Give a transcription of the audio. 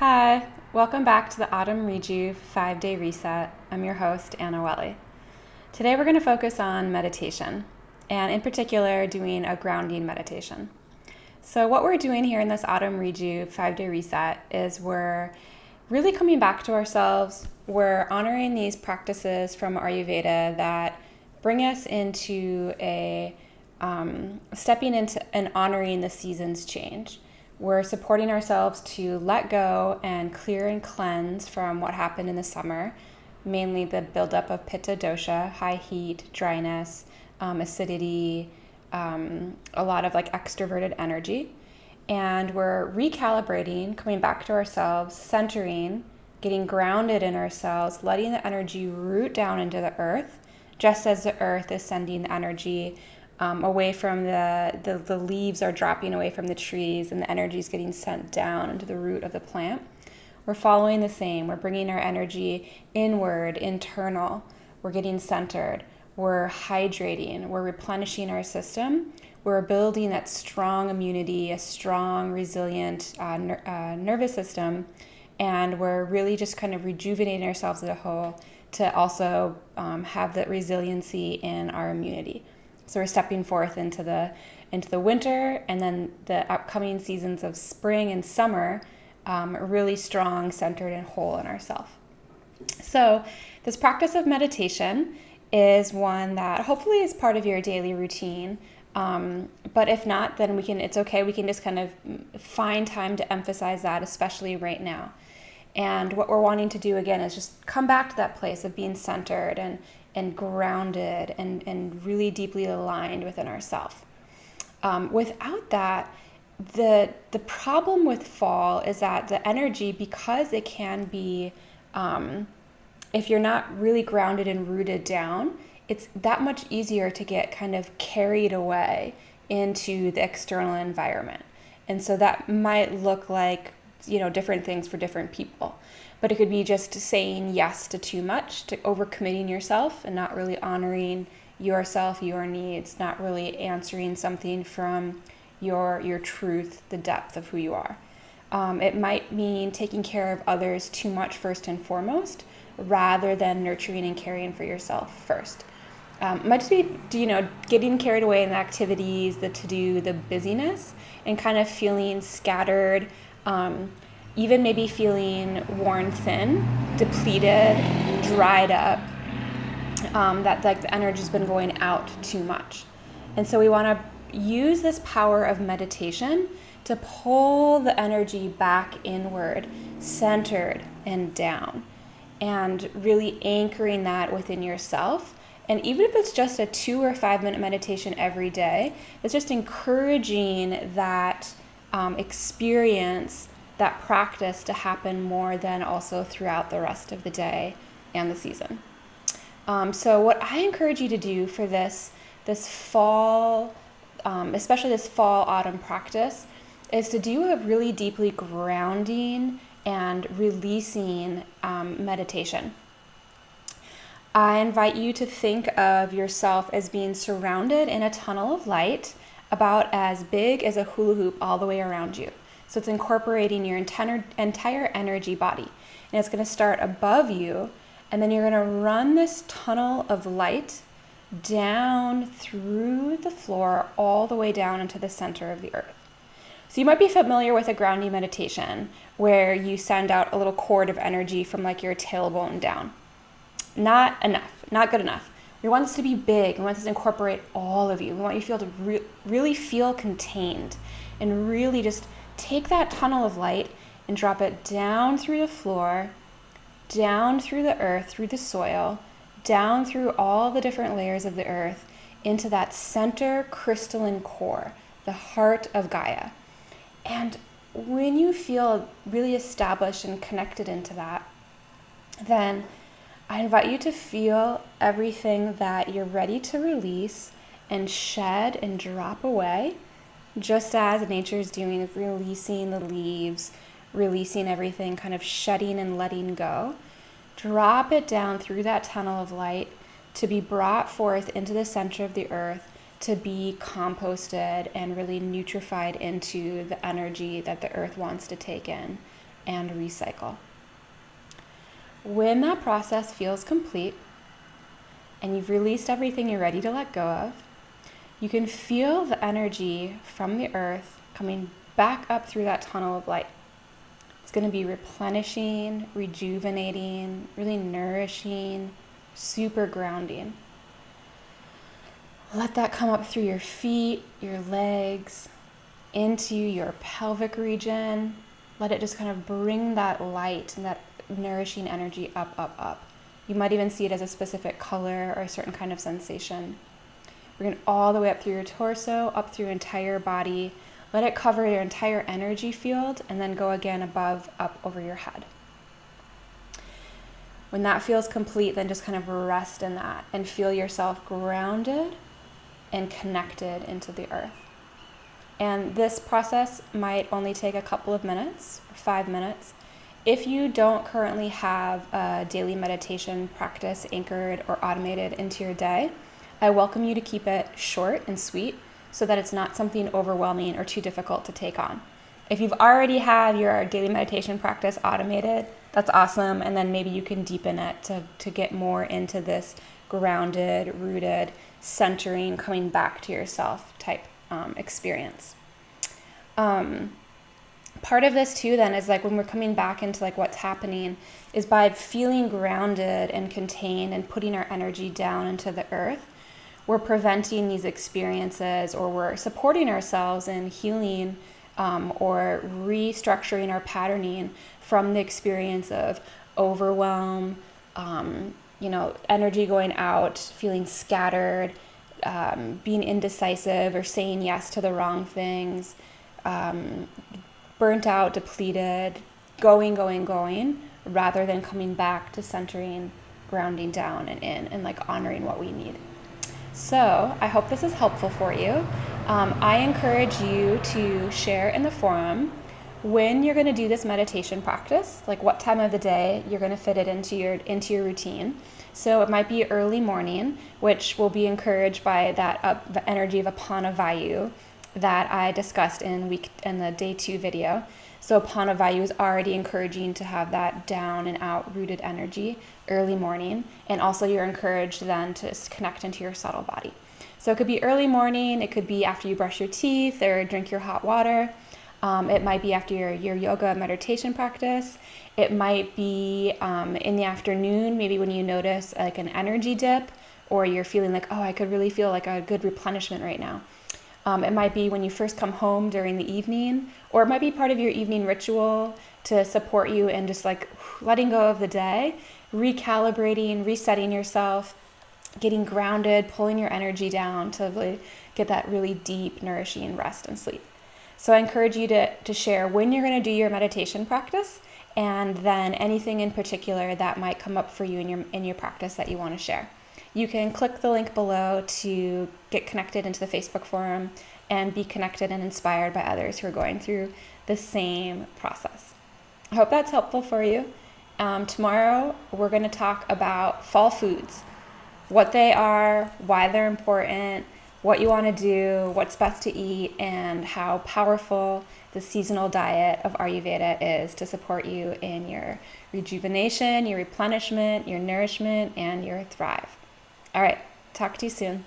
Hi, welcome back to the Autumn Rejuve 5-Day Reset. I'm your host, Anna Welly. Today we're going to focus on meditation, and in particular doing a grounding meditation. So what we're doing here in this Autumn Rejuve 5-Day Reset is we're really coming back to ourselves. We're honoring these practices from Ayurveda that bring us into stepping into and honoring the seasons change. We're supporting ourselves to let go and clear and cleanse from what happened in the summer, mainly the buildup of pitta dosha, high heat, dryness, acidity, a lot of extroverted energy. And we're recalibrating, coming back to ourselves, centering, getting grounded in ourselves, letting the energy root down into the earth, just as the earth is sending the energy away from the leaves are dropping away from the trees and the energy is getting sent down into the root of the plant. We're following the same. We're bringing our energy inward, internal. We're getting centered. We're hydrating. We're replenishing our system. We're building that strong immunity, a strong, resilient nervous system. And we're really just kind of rejuvenating ourselves as a whole to also have that resiliency in our immunity. So we're stepping forth into the winter, and then the upcoming seasons of spring and summer, really strong, centered, and whole in ourselves. So this practice of meditation is one that hopefully is part of your daily routine. But if not, then it's okay. We can just kind of find time to emphasize that, especially right now. And what we're wanting to do again is just come back to that place of being centered and grounded and really deeply aligned within ourselves. Without that, the problem with fall is that the energy, because it can be, if you're not really grounded and rooted down, it's that much easier to get kind of carried away into the external environment. And so that might look like, different things for different people. But it could be just saying yes to too much, to overcommitting yourself and not really honoring yourself, your needs, not really answering something from your truth, the depth of who you are. It might mean taking care of others too much first and foremost, rather than nurturing and caring for yourself first. It might just be, getting carried away in the activities, the to-do, the busyness, and kind of feeling scattered, even maybe feeling worn thin, depleted, dried up, that the energy's been going out too much. And so we want to use this power of meditation to pull the energy back inward, centered and down, and really anchoring that within yourself. And even if it's just a 2 or 5 minute meditation every day, it's just encouraging that experience, that practice to happen more than also throughout the rest of the day and the season. So what I encourage you to do for this fall, especially this fall autumn practice, is to do a really deeply grounding and releasing meditation. I invite you to think of yourself as being surrounded in a tunnel of light about as big as a hula hoop all the way around you. So it's incorporating your entire energy body. And it's going to start above you, and then you're going to run this tunnel of light down through the floor all the way down into the center of the earth. So you might be familiar with a grounding meditation where you send out a little cord of energy from your tailbone down. Not enough, not good enough. We want this to be big. We want this to incorporate all of you. We want you to feel really feel contained and really just take that tunnel of light and drop it down through the floor, down through the earth, through the soil, down through all the different layers of the earth into that center crystalline core, the heart of Gaia. And when you feel really established and connected into that, then I invite you to feel everything that you're ready to release and shed and drop away, just as nature is doing, releasing the leaves, releasing everything, kind of shedding and letting go. Drop it down through that tunnel of light to be brought forth into the center of the earth, to be composted and really nutrified into the energy that the earth wants to take in. and recycle. When that process feels complete and you've released everything you're ready to let go of, you can feel the energy from the earth coming back up through that tunnel of light. It's going to be replenishing, rejuvenating, really nourishing, super grounding. Let that come up through your feet, your legs, into your pelvic region. Let it just kind of bring that light and that nourishing energy up, up, up. You might even see it as a specific color or a certain kind of sensation. Bring it all the way up through your torso, up through your entire body. Let it cover your entire energy field and then go again above, up over your head. When that feels complete, then just kind of rest in that and feel yourself grounded and connected into the earth. And this process might only take a couple of minutes, 5 minutes. If you don't currently have a daily meditation practice anchored or automated into your day, I welcome you to keep it short and sweet so that it's not something overwhelming or too difficult to take on. If you've already had your daily meditation practice automated, that's awesome. And then maybe you can deepen it to get more into this grounded, rooted, centering, coming back to yourself type experience. Part of this too then is like when we're coming back into like what's happening is by feeling grounded and contained and putting our energy down into the earth, we're preventing these experiences, or we're supporting ourselves in healing or restructuring our patterning from the experience of overwhelm, energy going out, feeling scattered, being indecisive or saying yes to the wrong things, burnt out, depleted, going, rather than coming back to centering, grounding down and in, and like honoring what we need. So I hope this is helpful for you. I encourage you to share in the forum when you're going to do this meditation practice, like what time of the day you're going to fit it into your routine. So it might be early morning, which will be encouraged by that the energy of Apana Vayu that I discussed in the day 2 video. So Apana Vayu is already encouraging to have that down and out rooted energy early morning. And also you're encouraged then to connect into your subtle body. So it could be early morning, it could be after you brush your teeth or drink your hot water. It might be after your yoga meditation practice. It might be in the afternoon, maybe when you notice like an energy dip, or you're feeling like, oh, I could really feel like a good replenishment right now. It might be when you first come home during the evening, or it might be part of your evening ritual to support you in just like letting go of the day, recalibrating, resetting yourself, getting grounded, pulling your energy down to really get that really deep, nourishing rest and sleep. So I encourage you to share when you're going to do your meditation practice, and then anything in particular that might come up for you in your practice that you want to share. You can click the link below to get connected into the Facebook forum and be connected and inspired by others who are going through the same process. I hope that's helpful for you. Tomorrow, we're going to talk about fall foods, what they are, why they're important, what you want to do, what's best to eat, and how powerful the seasonal diet of Ayurveda is to support you in your rejuvenation, your replenishment, your nourishment, and your thrive. All right, talk to you soon.